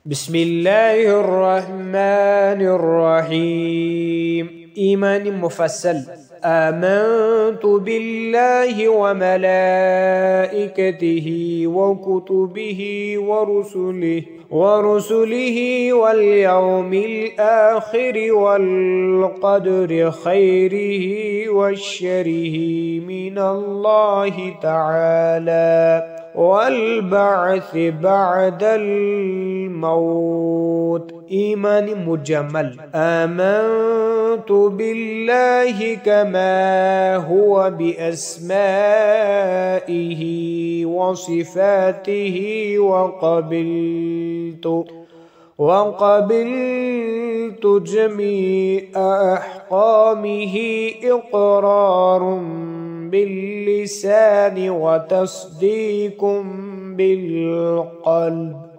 بسم الله الرحمن الرحيم. إيمان مفصل. آمنت بالله وملائكته وكتبه ورسله واليوم الآخر والقدر خيره وشره من الله تعالى والبعث بعد الموت. إيمان مجمل. آمنت بالله كما هو بأسمائه وصفاته وقبلت جميع أحكامه إقرار باللسان وتصديق بالقلب.